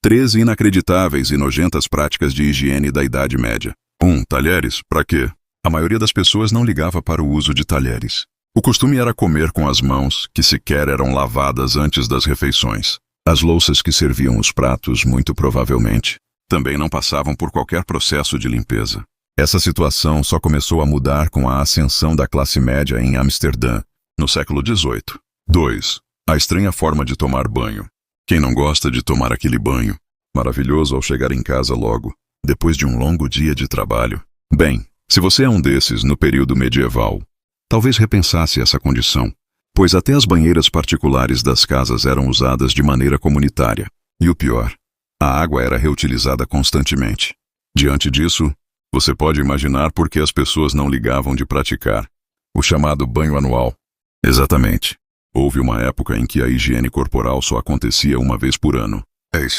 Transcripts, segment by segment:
13 inacreditáveis e nojentas práticas de higiene da Idade Média. 1. Talheres. Pra quê? A maioria das pessoas não ligava para o uso de talheres. O costume era comer com as mãos, que sequer eram lavadas antes das refeições. As louças que serviam os pratos, muito provavelmente, também não passavam por qualquer processo de limpeza. Essa situação só começou a mudar com a ascensão da classe média em Amsterdã, no século XVIII. 2. A estranha forma de tomar banho. Quem não gosta de tomar aquele banho? Maravilhoso ao chegar em casa logo, depois de um longo dia de trabalho. Bem, se você é um desses no período medieval, talvez repensasse essa condição, pois até as banheiras particulares das casas eram usadas de maneira comunitária. E o pior, a água era reutilizada constantemente. Diante disso, você pode imaginar por que as pessoas não ligavam de praticar o chamado banho anual. Exatamente. Houve uma época em que a higiene corporal só acontecia uma vez por ano.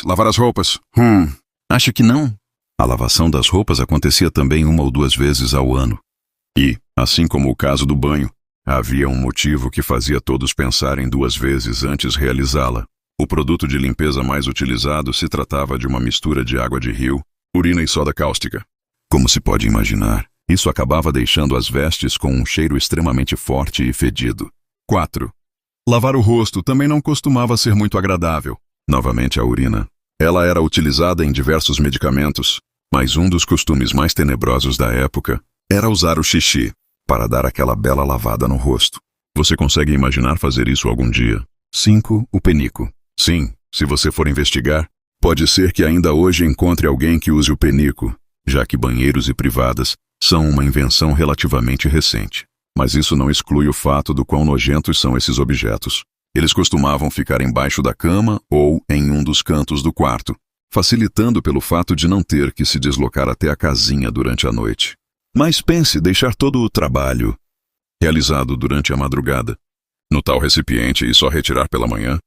Lavar as roupas? Acho que não. A lavação das roupas acontecia também 1 ou 2 vezes ao ano. E, assim como o caso do banho, havia um motivo que fazia todos pensarem 2 vezes antes realizá-la. O produto de limpeza mais utilizado se tratava de uma mistura de água de rio, urina e soda cáustica. Como se pode imaginar, isso acabava deixando as vestes com um cheiro extremamente forte e fedido. 4. Lavar o rosto também não costumava ser muito agradável. Novamente a urina. Ela era utilizada em diversos medicamentos, mas um dos costumes mais tenebrosos da época era usar o xixi para dar aquela bela lavada no rosto. Você consegue imaginar fazer isso algum dia? 5. O penico. Sim, se você for investigar, pode ser que ainda hoje encontre alguém que use o penico, já que banheiros e privadas são uma invenção relativamente recente. Mas isso não exclui o fato do quão nojentos são esses objetos. Eles costumavam ficar embaixo da cama ou em um dos cantos do quarto, facilitando pelo fato de não ter que se deslocar até a casinha durante a noite. Mas pense deixar todo o trabalho realizado durante a madrugada no tal recipiente e só retirar pela manhã.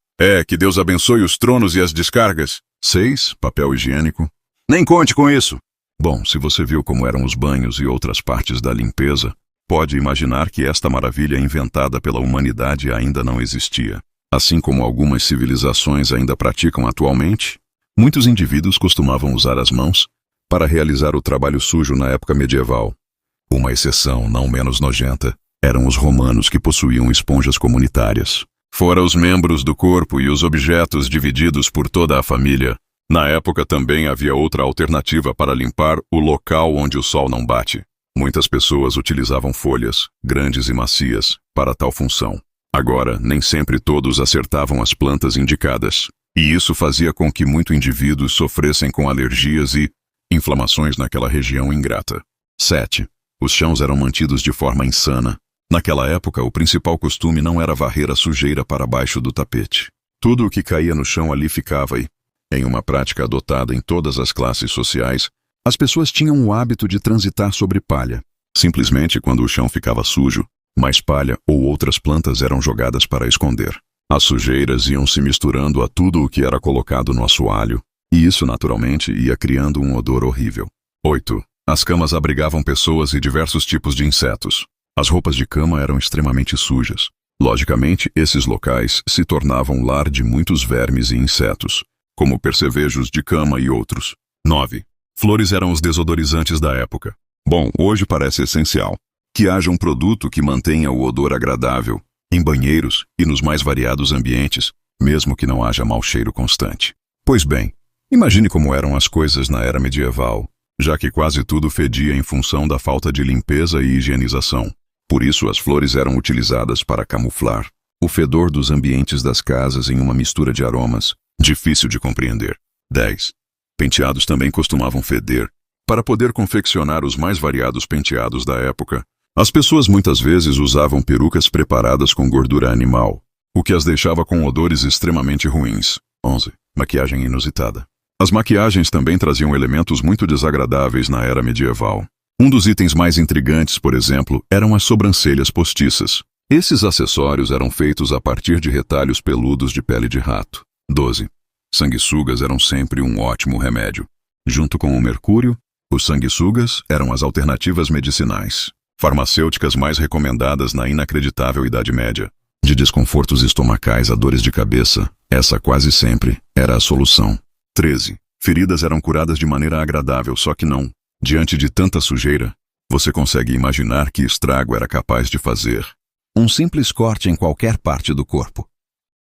Que Deus abençoe os tronos e as descargas. 6. Papel higiênico. Nem conte com isso. Bom, se você viu como eram os banhos e outras partes da limpeza, pode imaginar que esta maravilha inventada pela humanidade ainda não existia. Assim como algumas civilizações ainda praticam atualmente, muitos indivíduos costumavam usar as mãos para realizar o trabalho sujo na época medieval. Uma exceção não menos nojenta eram os romanos, que possuíam esponjas comunitárias. Fora os membros do corpo e os objetos divididos por toda a família, na época também havia outra alternativa para limpar o local onde o sol não bate. Muitas pessoas utilizavam folhas, grandes e macias, para tal função. Agora, nem sempre todos acertavam as plantas indicadas, e isso fazia com que muitos indivíduos sofressem com alergias e inflamações naquela região ingrata. 7. Os chãos eram mantidos de forma insana. Naquela época, o principal costume não era varrer a sujeira para baixo do tapete. Tudo o que caía no chão ali ficava e, em uma prática adotada em todas as classes sociais, as pessoas tinham o hábito de transitar sobre palha. Simplesmente, quando o chão ficava sujo, mais palha ou outras plantas eram jogadas para esconder. As sujeiras iam se misturando a tudo o que era colocado no assoalho, e isso naturalmente ia criando um odor horrível. 8. As camas abrigavam pessoas e diversos tipos de insetos. As roupas de cama eram extremamente sujas. Logicamente, esses locais se tornavam lar de muitos vermes e insetos, como percevejos de cama e outros. 9. Flores eram os desodorizantes da época. Bom, hoje parece essencial que haja um produto que mantenha o odor agradável em banheiros e nos mais variados ambientes, mesmo que não haja mau cheiro constante. Pois bem, imagine como eram as coisas na era medieval, já que quase tudo fedia em função da falta de limpeza e higienização. Por isso, as flores eram utilizadas para camuflar o fedor dos ambientes das casas em uma mistura de aromas difícil de compreender. 10. Penteados também costumavam feder. Para poder confeccionar os mais variados penteados da época, as pessoas muitas vezes usavam perucas preparadas com gordura animal, o que as deixava com odores extremamente ruins. 11. Maquiagem inusitada. As maquiagens também traziam elementos muito desagradáveis na era medieval. Um dos itens mais intrigantes, por exemplo, eram as sobrancelhas postiças. Esses acessórios eram feitos a partir de retalhos peludos de pele de rato. 12. Sanguessugas eram sempre um ótimo remédio. Junto com o mercúrio, os sanguessugas eram as alternativas medicinais farmacêuticas mais recomendadas na inacreditável Idade Média. De desconfortos estomacais a dores de cabeça, essa quase sempre era a solução. 13. Feridas eram curadas de maneira agradável, só que não. Diante de tanta sujeira, você consegue imaginar que estrago era capaz de fazer um simples corte em qualquer parte do corpo.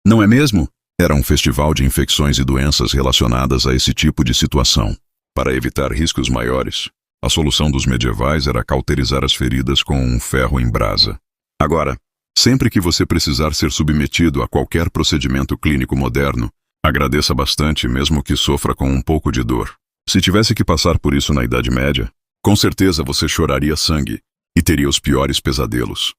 Não é mesmo? Era um festival de infecções e doenças relacionadas a esse tipo de situação. Para evitar riscos maiores, a solução dos medievais era cauterizar as feridas com um ferro em brasa. Agora, sempre que você precisar ser submetido a qualquer procedimento clínico moderno, agradeça bastante mesmo que sofra com um pouco de dor. Se tivesse que passar por isso na Idade Média, com certeza você choraria sangue e teria os piores pesadelos.